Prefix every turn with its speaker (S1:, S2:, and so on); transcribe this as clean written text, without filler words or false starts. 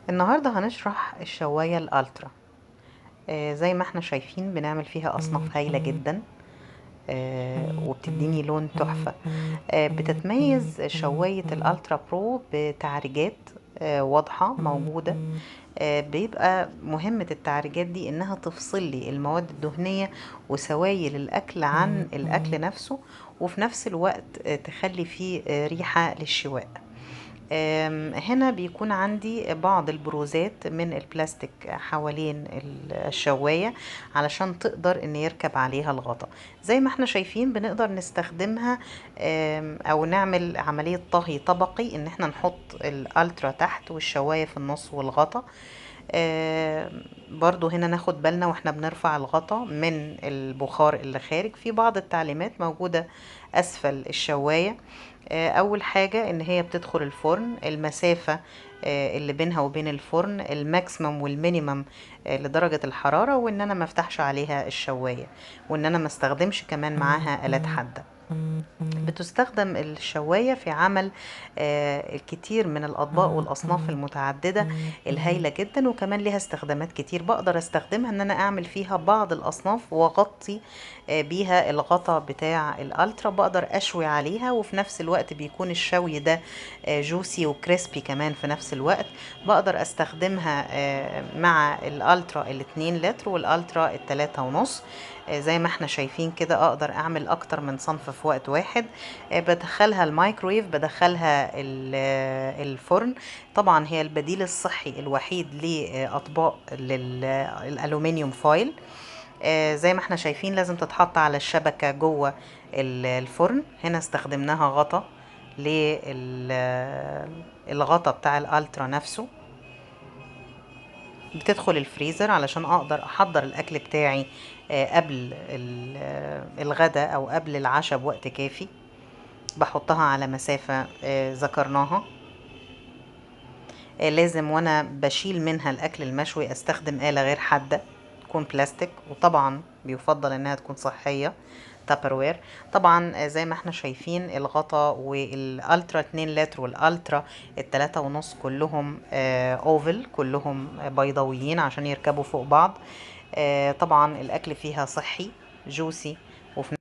S1: النهاردة هنشرح الشواية الألترا. زي ما احنا شايفين بنعمل فيها أصناف هايلة جدا. وبتديني لون تحفة. بتتميز شواية الألترا برو بتعريجات واضحة موجودة. بيبقى مهمة التعريجات دي إنها تفصل لي المواد الدهنية وسوائل الأكل عن الأكل نفسه، وفي نفس الوقت تخلي فيه ريحة للشواء. هنا بيكون عندي بعض البروزات من البلاستيك حوالين الشواية علشان تقدر ان يركب عليها الغطا. زي ما احنا شايفين بنقدر نستخدمها او نعمل عملية طهي طبقي، ان احنا نحط الالترا تحت والشواية في النص والغطا. برضو هنا ناخد بالنا واحنا بنرفع الغطا من البخار اللي خارج. في بعض التعليمات موجودة اسفل الشواية. اول حاجة ان هي بتدخل الفرن، المسافة اللي بينها وبين الفرن، الماكسيمم والمينيمم لدرجة الحرارة، وان انا ما افتحش عليها الشواية، وان انا ما استخدمش كمان معاها آلات حادة. بتستخدم الشواية في عمل الكثير من الأطباق والأصناف المتعددة الهايلة جدا، وكمان لها استخدامات كتير بقدر استخدمها ان انا اعمل فيها بعض الأصناف واغطي بيها الغطا بتاع الألترا. بقدر أشوي عليها وفي نفس الوقت بيكون الشوي ده جوسي وكريسبي كمان في نفس الوقت. بقدر استخدمها مع الألترا الاتنين لتر والألترا التلاتة ونص. زي ما احنا شايفين كده اقدر اعمل اكتر من صنف في وقت واحد. بدخلها الميكرويف، بدخلها الفرن. طبعا هي البديل الصحي الوحيد لاطباق للالومنيوم فويل. زي ما احنا شايفين لازم تتحط على الشبكة جوه الفرن. هنا استخدمناها غطا للغطا بتاع الالترا نفسه. بتدخل الفريزر علشان اقدر احضر الاكل بتاعي قبل الغدا او قبل العشاء بوقت كافي. بحطها على مسافة ذكرناها. لازم وانا بشيل منها الاكل المشوي استخدم آلة غير حادة تكون بلاستيك، وطبعا بيفضل انها تكون صحية تابروير. طبعا زي ما احنا شايفين الغطا والالترا 2 لتر والالترا التلاتة ونص كلهم اوفل، كلهم بيضاويين عشان يركبوا فوق بعض. طبعا الاكل فيها صحي جوسي وفي